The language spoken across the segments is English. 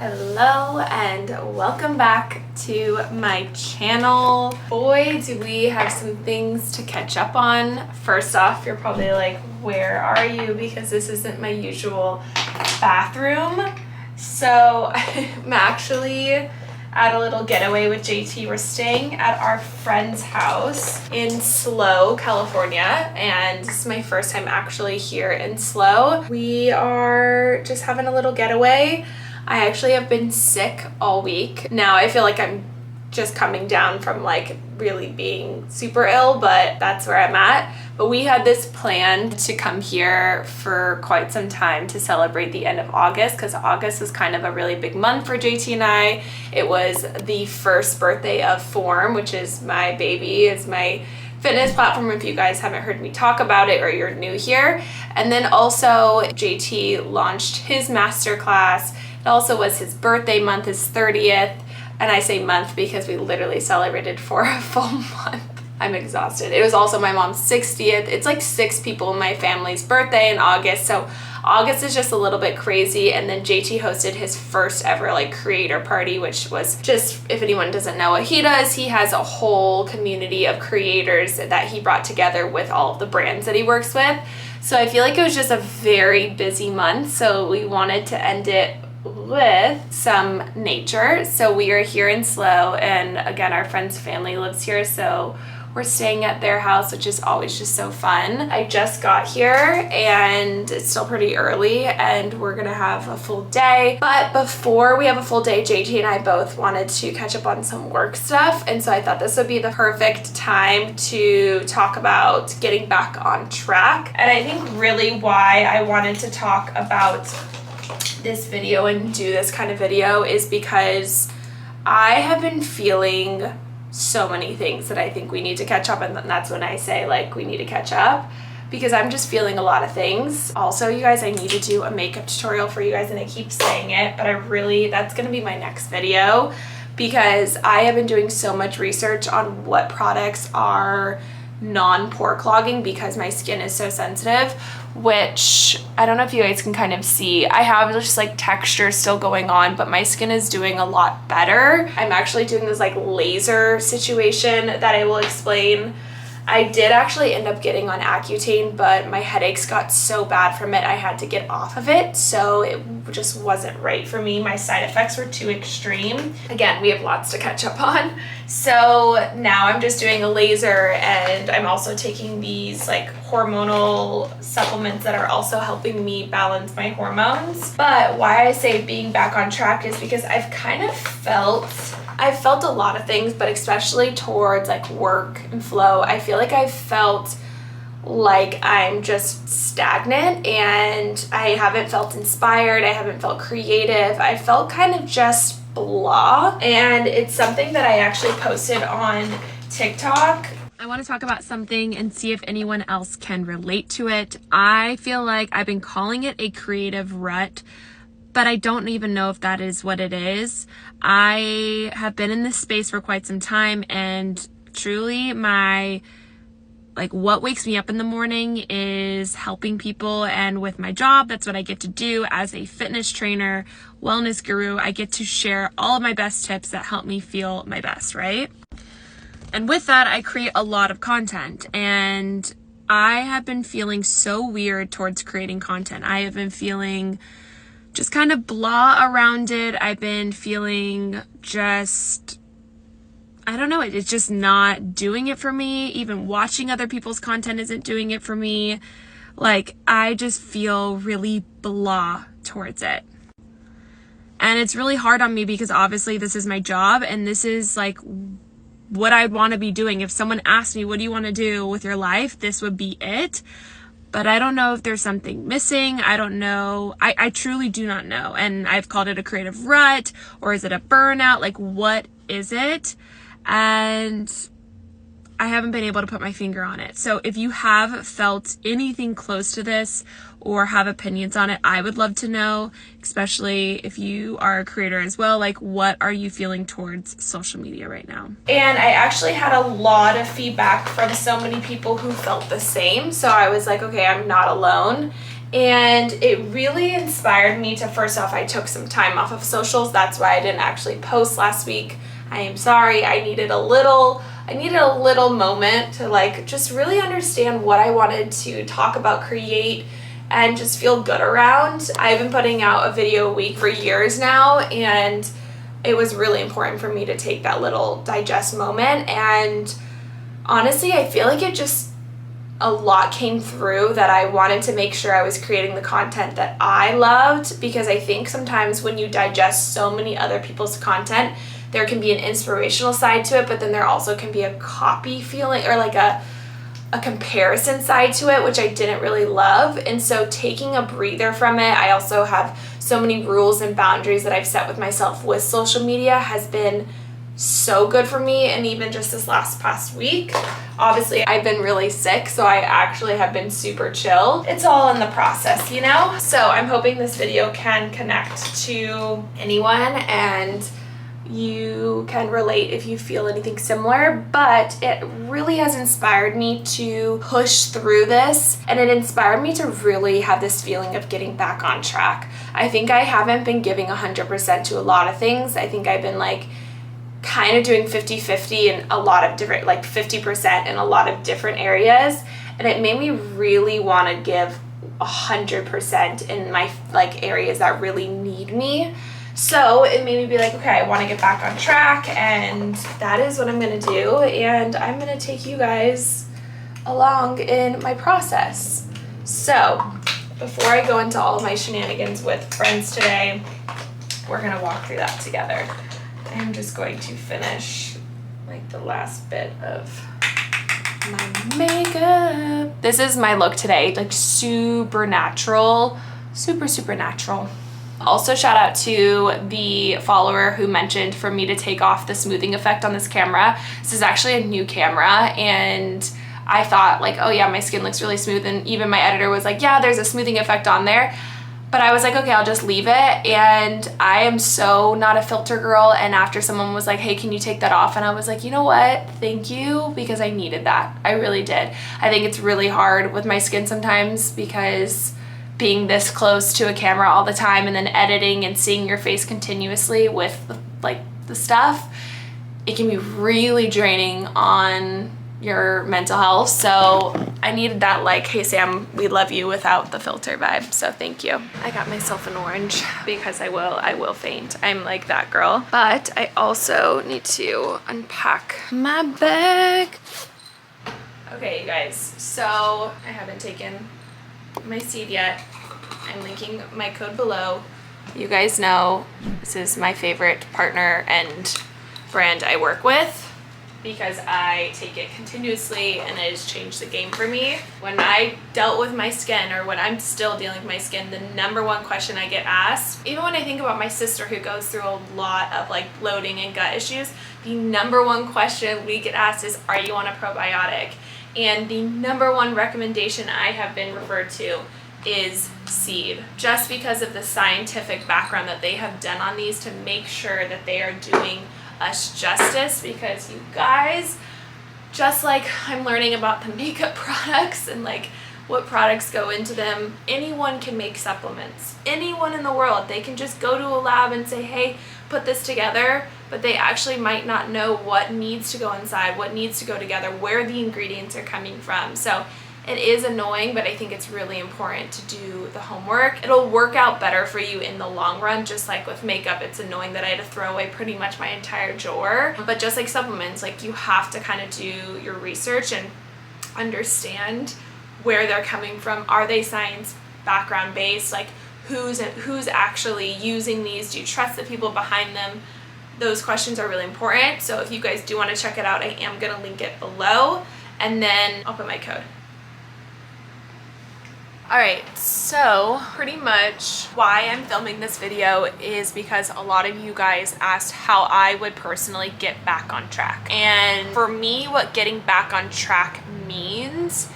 Hello and welcome back to my channel. Boy, do we have some things to catch up on. First off, you're probably like, where are you? Because this isn't my usual bathroom. So I'm actually at a little getaway with JT. We're staying at our friend's house in SLO, California, and this is my first time actually here in SLO. We are just having a little getaway. I actually have been sick all week. Now I feel like I'm just coming down from like really being super ill, but that's where I'm at. But we had this planned to come here for quite some time to celebrate the end of August, because August is kind of a really big month for JT and I. It was the first birthday of Form, which is my baby. It's my fitness platform if you guys haven't heard me talk about it or you're new here. And then also JT launched his masterclass. It also was his birthday month, his 30th. And I say month because we literally celebrated for a full month. I'm exhausted. It was also my mom's 60th. It's like 6 people in my family's birthday in August. So August is just a little bit crazy. And then JT hosted his first ever like creator party, which was just, if anyone doesn't know what he does, he has a whole community of creators that he brought together with all of the brands that he works with. So I feel like it was just a very busy month. So we wanted to end it with some nature. So we are here in SLO, and again, our friend's family lives here, so we're staying at their house, which is always just so fun. I just got here and it's still pretty early and we're gonna have a full day. But before we have a full day, JT and I both wanted to catch up on some work stuff, and so I thought this would be the perfect time to talk about getting back on track. And I think really why I wanted to talk about this video and do this kind of video is because I have been feeling so many things that I think we need to catch up, and that's when I say like we need to catch up, because I'm just feeling a lot of things. Also, you guys, I need to do a makeup tutorial for you guys, and I keep saying it, but that's gonna be my next video, because I have been doing so much research on what products are non-pore clogging because my skin is so sensitive, which I don't know if you guys can kind of see. I have just like texture still going on, but my skin is doing a lot better. I'm actually doing this like laser situation that I will explain. I did actually end up getting on Accutane, but my headaches got so bad from it I had to get off of it, so it just wasn't right for me. My side effects were too extreme. Again, we have lots to catch up on. So now I'm just doing a laser, and I'm also taking these like hormonal supplements that are also helping me balance my hormones. But why I say being back on track is because I've felt a lot of things, but especially towards like work and flow, I feel like I've felt like I'm just stagnant, and I haven't felt inspired. I haven't felt creative. I felt kind of just blah. And it's something that I actually posted on TikTok. I want to talk about something and see if anyone else can relate to it. I feel like I've been calling it a creative rut, but I don't even know if that is what it is. I have been in this space for quite some time, and truly what wakes me up in the morning is helping people. And with my job, that's what I get to do as a fitness trainer, wellness guru. I get to share all of my best tips that help me feel my best, right? And with that, I create a lot of content, and I have been feeling so weird towards creating content. I have been feeling just kind of blah around it. I've been feeling just, I don't know, it's just not doing it for me. Even watching other people's content isn't doing it for me. Like, I just feel really blah towards it. And it's really hard on me because obviously this is my job, and this is like what I'd want to be doing. If someone asked me, what do you want to do with your life? This would be it. But I don't know if there's something missing. I don't know. I truly do not know. And I've called it a creative rut, or is it a burnout? Like, what is it? And I haven't been able to put my finger on it. So if you have felt anything close to this or have opinions on it, I would love to know, especially if you are a creator as well. Like, what are you feeling towards social media right now? And I actually had a lot of feedback from so many people who felt the same. So I was like, okay, I'm not alone. And it really inspired me to, first off, I took some time off of socials. That's why I didn't actually post last week. I am sorry. I needed a little moment to like just really understand what I wanted to talk about, create, and just feel good around. I've been putting out a video a week for years now, and it was really important for me to take that little digest moment. And honestly, I feel like it just, a lot came through that I wanted to make sure I was creating the content that I loved, because I think sometimes when you digest so many other people's content, there can be an inspirational side to it, but then there also can be a copy feeling or like a comparison side to it, which I didn't really love. And so taking a breather from it, I also have so many rules and boundaries that I've set with myself with social media, has been so good for me. And even just this past week, obviously I've been really sick, so I actually have been super chill. It's all in the process, you know? So I'm hoping this video can connect to anyone and you can relate if you feel anything similar. But it really has inspired me to push through this, and it inspired me to really have this feeling of getting back on track. I think I haven't been giving 100% to a lot of things. I think I've been like kind of doing 50-50 in a lot of different, like 50% in a lot of different areas, and it made me really want to give 100% in my like areas that really need me. So it made me be like, okay, I want to get back on track, and that is what I'm going to do, and I'm going to take you guys along in my process. So before I go into all of my shenanigans with friends today, we're going to walk through that together. I'm just going to finish like the last bit of my makeup. This is my look today, like super natural, super natural. Also, shout out to the follower who mentioned for me to take off the smoothing effect on this camera. This is actually a new camera, and I thought like, oh yeah, my skin looks really smooth, and even my editor was like, yeah, there's a smoothing effect on there. But I was like, okay, I'll just leave it. And I am so not a filter girl. And after someone was like, hey, can you take that off? And I was like, you know what? Thank you, because I needed that. I really did. I think it's really hard with my skin sometimes, because being this close to a camera all the time and then editing and seeing your face continuously with like the stuff, it can be really draining on your mental health. So I needed that like, hey Sam, we love you without the filter vibe. So thank you. I got myself an orange because I will faint. I'm like that girl. But I also need to unpack my bag. Okay, you guys, so I haven't taken my seed yet. I'm linking my code below. You guys know this is my favorite partner and brand I work with, because I take it continuously and it has changed the game for me. When I dealt with my skin, or when I'm still dealing with my skin, the number one question I get asked, even when I think about my sister who goes through a lot of like bloating and gut issues, the number one question we get asked is, are you on a probiotic? And the number one recommendation I have been referred to is seed, just because of the scientific background that they have done on these to make sure that they are doing us justice. Because you guys, just like I'm learning about the makeup products and like what products go into them, anyone can make supplements. Anyone in the world, they can just go to a lab and say, hey, put this together, but they actually might not know what needs to go inside, what needs to go together, where the ingredients are coming from. So it is annoying, but I think it's really important to do the homework. It'll work out better for you in the long run. Just like with makeup, it's annoying that I had to throw away pretty much my entire drawer. But just like supplements, like you have to kind of do your research and understand where they're coming from. Are they science background based? Like who's actually using these? Do you trust the people behind them? Those questions are really important. So if you guys do want to check it out, I am going to link it below, and then I'll put my code. Alright, so pretty much why I'm filming this video is because a lot of you guys asked how I would personally get back on track. And for me, what getting back on track means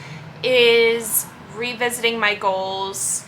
is revisiting my goals,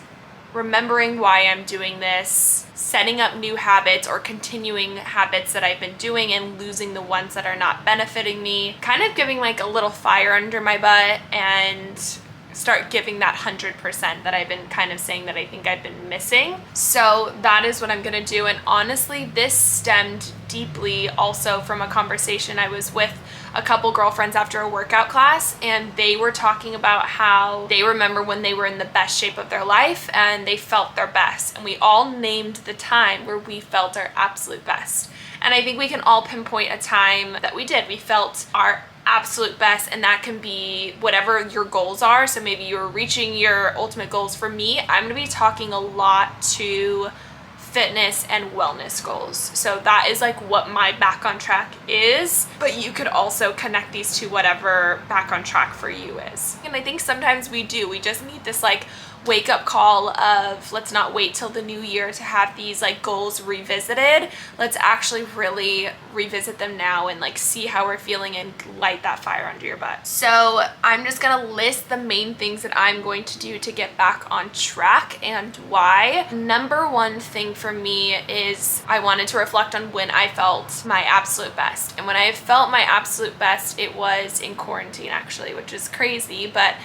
remembering why I'm doing this, setting up new habits or continuing habits that I've been doing and losing the ones that are not benefiting me, kind of giving like a little fire under my butt and start giving that 100% that I've been kind of saying that I think I've been missing. So that is what I'm gonna do. And honestly, this stemmed deeply also from a conversation I was with a couple girlfriends after a workout class, and they were talking about how they remember when they were in the best shape of their life and they felt their best. And we all named the time where we felt our absolute best. And I think we can all pinpoint a time that we did. We felt our absolute best, and that can be whatever your goals are. So maybe you're reaching your ultimate goals. For me, I'm gonna be talking a lot to fitness and wellness goals. So that is like what my back on track is, but you could also connect these to whatever back on track for you is. And I think sometimes we just need this like wake up call of, let's not wait till the new year to have these like goals revisited. Let's actually really revisit them now and like see how we're feeling and light that fire under your butt. So I'm just gonna list the main things that I'm going to do to get back on track and why. Number one thing for me is I wanted to reflect on when I felt my absolute best. And when I felt my absolute best, it was in quarantine actually, which is crazy, but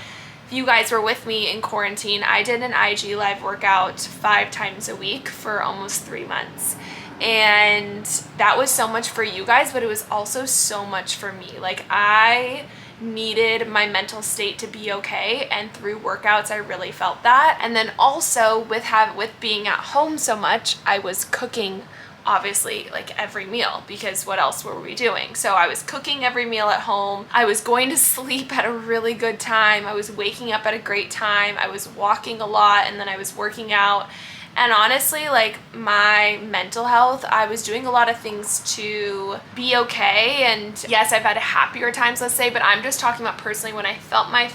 if you guys were with me in quarantine, I did an IG live workout 5 times a week for almost 3 months. And that was so much for you guys, but it was also so much for me. Like, I needed my mental state to be okay, and through workouts I really felt that. And then also with being at home so much, I was cooking obviously like every meal, because what else were we doing? So I was cooking every meal at home. I was going to sleep at a really good time. I was waking up at a great time. I was walking a lot, and then I was working out. And honestly, like my mental health, I was doing a lot of things to be okay. And yes, I've had happier times, let's say, but I'm just talking about personally when I felt my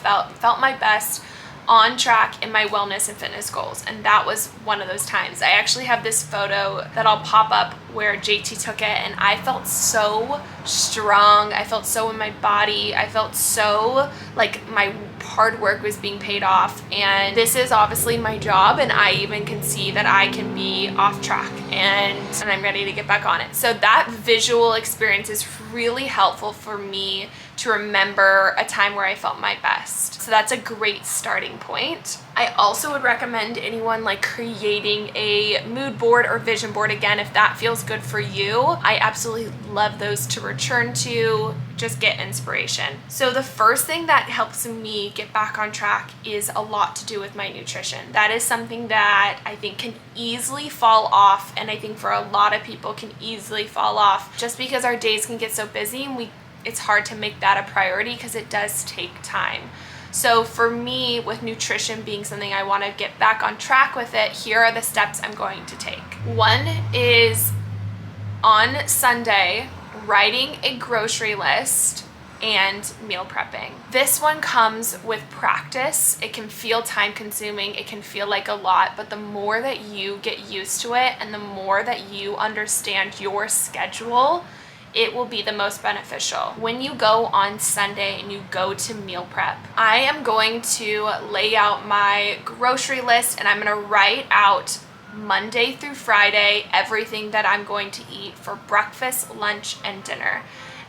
best, on track in my wellness and fitness goals. And that was one of those times. I actually have this photo that I'll pop up where JT took it, and I felt so strong. I felt so in my body. I felt so like my hard work was being paid off. And this is obviously my job, and I even can see that I can be off track, and I'm ready to get back on it. So that visual experience is really helpful for me to remember a time where I felt my best. So that's a great starting point. I also would recommend anyone like creating a mood board or vision board, again, if that feels good for you. I absolutely love those to return to, just get inspiration. So the first thing that helps me get back on track is a lot to do with my nutrition. That is something that I think can easily fall off, and I think for a lot of people can easily fall off just because our days can get so busy, and it's hard to make that a priority because it does take time. So for me, with nutrition being something I want to get back on track with it, here are the steps I'm going to take. One is on Sunday, writing a grocery list and meal prepping. This one comes with practice. It can feel time consuming, it can feel like a lot, but the more that you get used to it and the more that you understand your schedule, it will be the most beneficial. When you go on Sunday and you go to meal prep, I am going to lay out my grocery list, and I'm gonna write out Monday through Friday everything that I'm going to eat for breakfast, lunch, and dinner.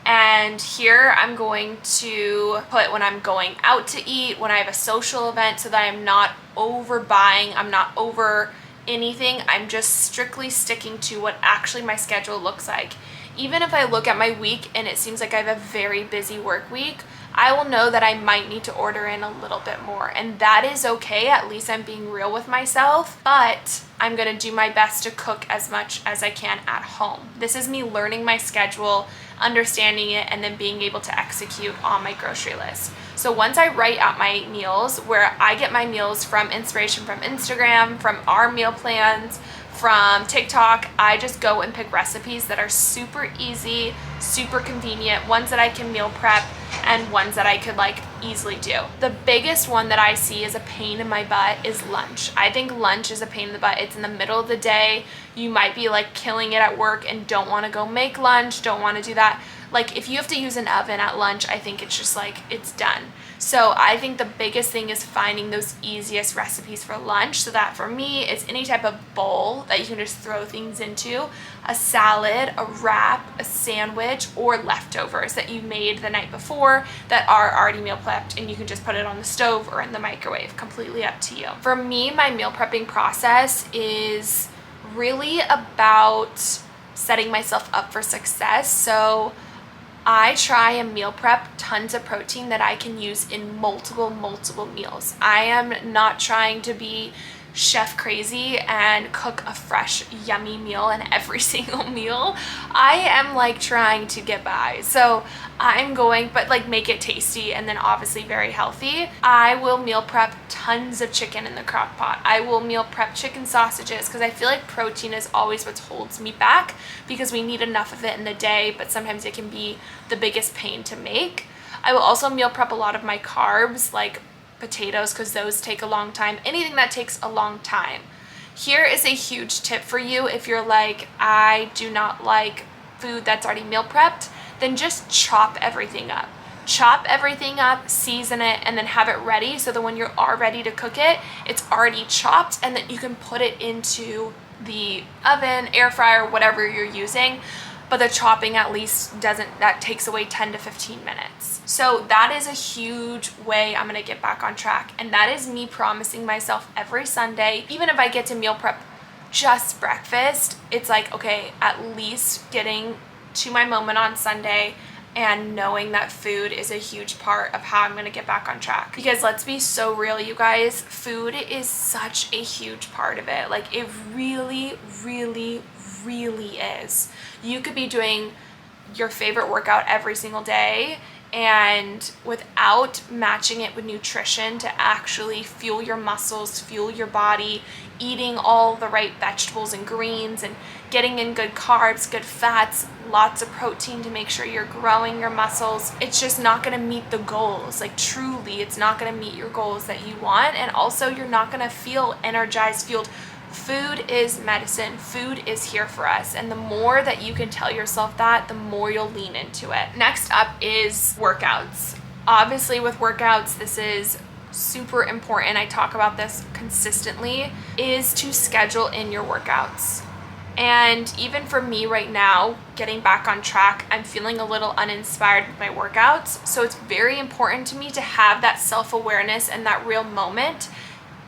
And here I'm going to put when I'm going out to eat, when I have a social event, so that I'm not overbuying, I'm not over anything. I'm just strictly sticking to what actually my schedule looks like. Even if I look at my week and it seems like I have a very busy work week, I will know that I might need to order in a little bit more. And that is okay. At least I'm being real with myself, but I'm gonna do my best to cook as much as I can at home. This is me learning my schedule, understanding it, and then being able to execute on my grocery list. So once I write out my meals, where I get my meals from inspiration from Instagram, from our meal plans, from TikTok, I just go and pick recipes that are super easy, super convenient, ones that I can meal prep, and ones that I could like easily do. The biggest one that I see as a pain in my butt is lunch. I think lunch is a pain in the butt. It's in the middle of the day. You might be like killing it at work and don't want to go make lunch, don't want to do that. Like if you have to use an oven at lunch, I think it's just like, it's done. So I think the biggest thing is finding those easiest recipes for lunch. So that for me, it's any type of bowl that you can just throw things into, a salad, a wrap, a sandwich, or leftovers that you made the night before that are already meal prepped, and you can just put it on the stove or in the microwave, completely up to you. For me, my meal prepping process is really about setting myself up for success. So I try and meal prep tons of protein that I can use in multiple meals. I am not trying to be chef crazy and cook a fresh yummy meal in every single meal. I am like trying to get by. So I'm going, but like make it tasty and then obviously very healthy. I will meal prep tons of chicken in the crock pot. I will meal prep chicken sausages because I feel like protein is always what holds me back because we need enough of it in the day, but sometimes it can be the biggest pain to make. I will also meal prep a lot of my carbs, like potatoes, because those take a long time. Anything that takes a long time. Here is a huge tip for you. If you're like, I do not like food that's already meal prepped, then just chop everything up. Chop everything up, season it, and then have it ready so that when you are ready to cook it, it's already chopped, and then you can put it into the oven, air fryer, whatever you're using. But the chopping at least that takes away 10 to 15 minutes. So that is a huge way I'm gonna get back on track. And that is me promising myself every Sunday, even if I get to meal prep just breakfast, it's like, okay, at least getting to my moment on Sunday and knowing that food is a huge part of how I'm gonna get back on track. Because let's be so real, you guys, food is such a huge part of it. Like it really is. You could be doing your favorite workout every single day, and without matching it with nutrition to actually fuel your muscles, fuel your body, eating all the right vegetables and greens and getting in good carbs, good fats, lots of protein to make sure you're growing your muscles, it's just not going to meet the goals. Like truly, it's not going to meet your goals that you want, and also you're not going to feel energized, fueled. Food is medicine. Food is here for us. And the more that you can tell yourself that, the more you'll lean into it. Next up is workouts. Obviously with workouts, this is super important. I talk about this consistently, is to schedule in your workouts. And even for me right now, getting back on track, I'm feeling a little uninspired with my workouts. So it's very important to me to have that self-awareness and that real moment,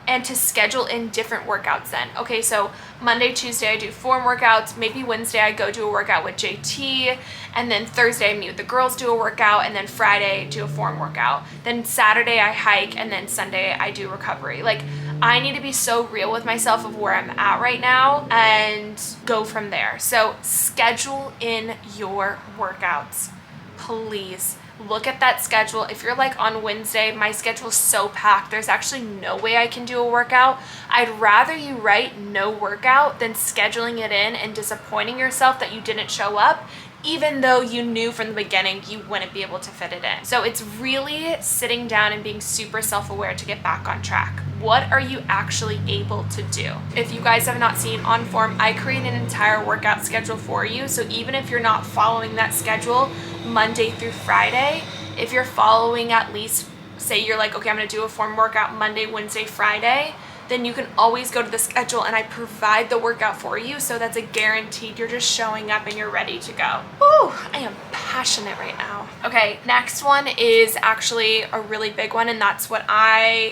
and to schedule in different workouts then. Okay, so Monday, Tuesday, I do form workouts. Maybe Wednesday, I go do a workout with JT. And then Thursday, I meet with the girls, do a workout. And then Friday, do a form workout. Then Saturday, I hike. And then Sunday, I do recovery. Like, I need to be so real with myself of where I'm at right now and go from there. So schedule in your workouts, please. Look at that schedule. If you're like on Wednesday, my schedule is so packed, there's actually no way I can do a workout. I'd rather you write no workout than scheduling it in and disappointing yourself that you didn't show up, even though you knew from the beginning you wouldn't be able to fit it in. So it's really sitting down and being super self-aware to get back on track. What are you actually able to do? If you guys have not seen on Form, I create an entire workout schedule for you. So even if you're not following that schedule Monday through Friday, if you're following at least, say you're like, okay, I'm gonna do a form workout Monday, Wednesday, Friday, then you can always go to the schedule and I provide the workout for you. So that's a guaranteed, you're just showing up and you're ready to go. Woo, I am passionate right now. Okay, next one is actually a really big one, and that's what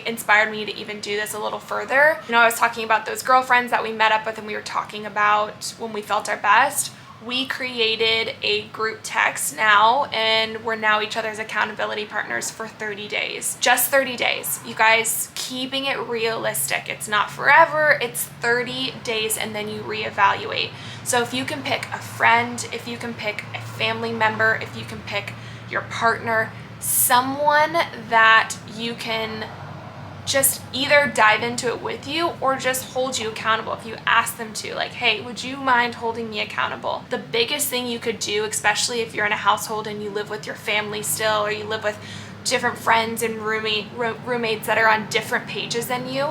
inspired me to even do this a little further. You know, I was talking about those girlfriends that we met up with and we were talking about when we felt our best. We created a group text now, and we're now each other's accountability partners for 30 days. Just 30 days. You guys, keeping it realistic. It's not forever, it's 30 days, and then you reevaluate. So if you can pick a friend, if you can pick a family member, if you can pick your partner, someone that you can just either dive into it with you or just hold you accountable. If you ask them to, like, hey, would you mind holding me accountable? The biggest thing you could do, especially if you're in a household and you live with your family still, or you live with different friends and roommates that are on different pages than you,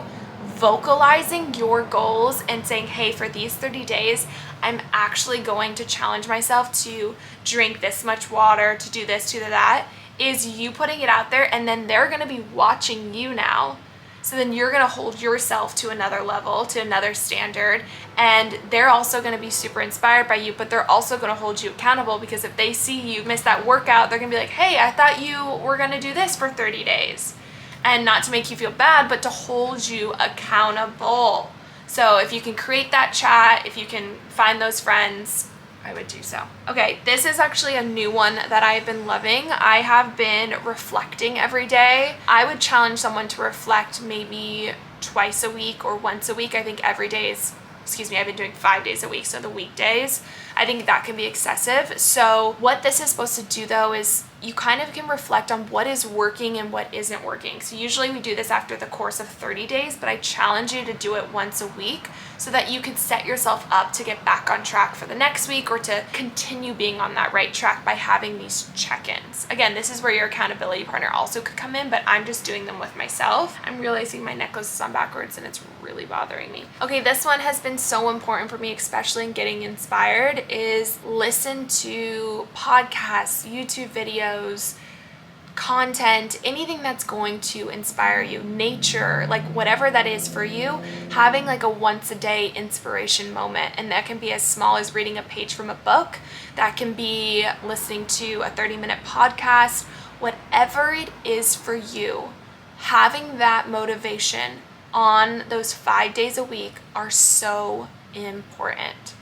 vocalizing your goals and saying, hey, for these 30 days, I'm actually going to challenge myself to drink this much water, to do this, to do that, is you putting it out there, and then they're going to be watching you now. So then you're going to hold yourself to another level, to another standard, and they're also going to be super inspired by you, but they're also going to hold you accountable, because if they see you miss that workout, they're going to be like, hey, I thought you were going to do this for 30 days. And not to make you feel bad, but to hold you accountable. So if you can create that chat, if you can find those friends, I would do so. Okay, this is actually a new one that I've been loving. I have been reflecting every day. I would challenge someone to reflect maybe twice a week or once a week. I think every day is, I've been doing 5 days a week, so the weekdays. I think that can be excessive. So what this is supposed to do though is you kind of can reflect on what is working and what isn't working. So usually we do this after the course of 30 days, but I challenge you to do it once a week so that you can set yourself up to get back on track for the next week, or to continue being on that right track by having these check-ins. Again, this is where your accountability partner also could come in, but I'm just doing them with myself. I'm realizing my necklace is on backwards and it's really bothering me. Okay, this one has been so important for me, especially in getting inspired, is listen to podcasts, YouTube videos, content, anything that's going to inspire you, nature, like whatever that is for you, having like a once a day inspiration moment. And that can be as small as reading a page from a book, that can be listening to a 30-minute podcast, whatever it is for you. Having that motivation on those 5 days a week are so important.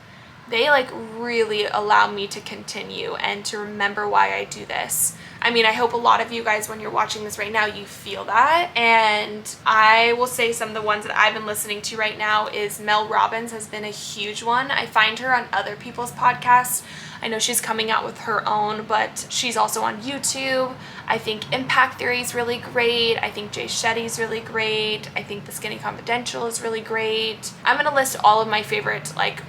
They like really allow me to continue and to remember why I do this. I mean, I hope a lot of you guys, when you're watching this right now, you feel that. And I will say some of the ones that I've been listening to right now is Mel Robbins has been a huge one. I find her on other people's podcasts. I know she's coming out with her own, but she's also on YouTube. I think Impact Theory is really great. I think Jay Shetty's really great. I think The Skinny Confidential is really great. I'm going to list all of my favorite like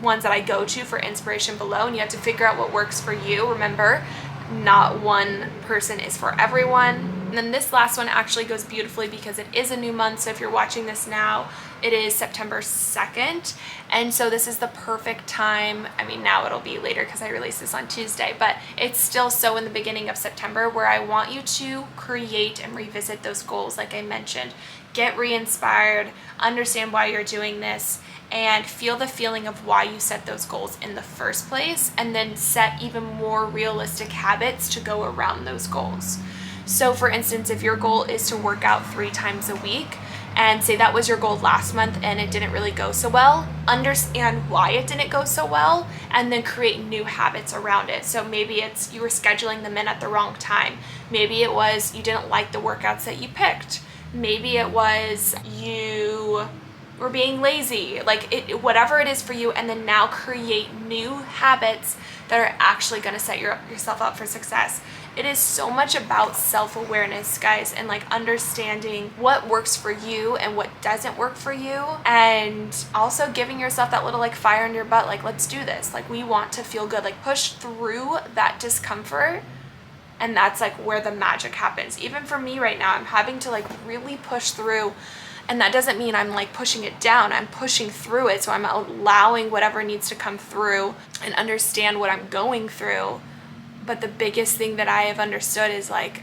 ones that I go to for inspiration below, and you have to figure out what works for you. Remember, not one person is for everyone. And then this last one actually goes beautifully because it is a new month. So if you're watching this now, it is September 2nd. And so this is the perfect time. I mean, now it'll be later because I released this on Tuesday, but it's still so in the beginning of September, where I want you to create and revisit those goals. Like I mentioned, get re-inspired, understand why you're doing this, and feel the feeling of why you set those goals in the first place, and then set even more realistic habits to go around those goals. So for instance, if your goal is to work out 3 times a week, and say that was your goal last month and it didn't really go so well, understand why it didn't go so well, and then create new habits around it. So maybe it's you were scheduling them in at the wrong time. Maybe it was you didn't like the workouts that you picked. Maybe it was you or being lazy, whatever it is for you, and then now create new habits that are actually going to set yourself up for success. It is so much about self-awareness, guys, and like understanding what works for you and what doesn't work for you, and also giving yourself that little like fire in your butt, like let's do this, like we want to feel good, like push through that discomfort. And that's like where the magic happens. Even for me right now, I'm having to like really push through. And that doesn't mean I'm like pushing it down. I'm pushing through it. So I'm allowing whatever needs to come through and understand what I'm going through. But the biggest thing that I have understood is like,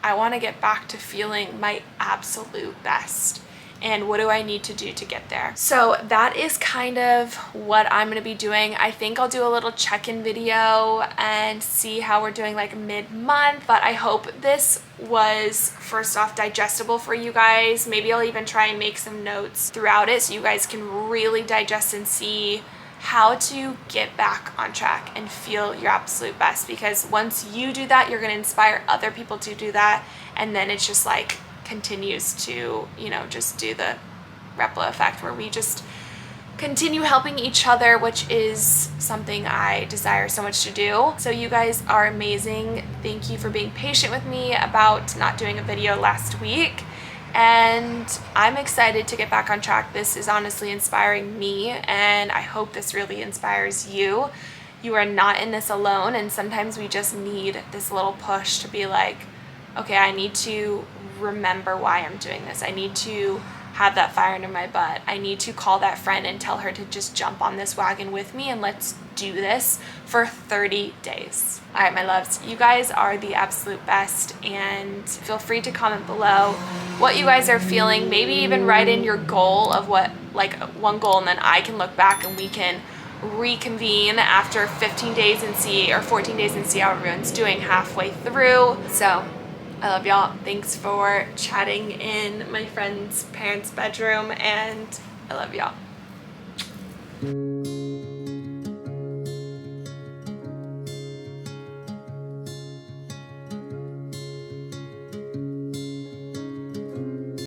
I want to get back to feeling my absolute best. And what do I need to do to get there? So that is kind of what I'm going to be doing. I think I'll do a little check-in video and see how we're doing like mid-month. But I hope this was, first off, digestible for you guys. Maybe I'll even try and make some notes throughout it so you guys can really digest and see how to get back on track and feel your absolute best. Because once you do that, you're going to inspire other people to do that. And then it's just like continues to, just do the Repla effect, where we just continue helping each other, which is something I desire so much to do. So you guys are amazing. Thank you for being patient with me about not doing a video last week. And I'm excited to get back on track. This is honestly inspiring me, and I hope this really inspires you. You are not in this alone, and sometimes we just need this little push to be like, okay, I need to remember why I'm doing this. I need to have that fire under my butt. I need to call that friend and tell her to just jump on this wagon with me and let's do this for 30 days. All right, my loves, you guys are the absolute best, and feel free to comment below what you guys are feeling. Maybe even write in your goal of what, like one goal, and then I can look back and we can reconvene after 15 days and see, or 14 days, and see how everyone's doing halfway through. So I love y'all. Thanks for chatting in my friend's parents' bedroom, and I love y'all.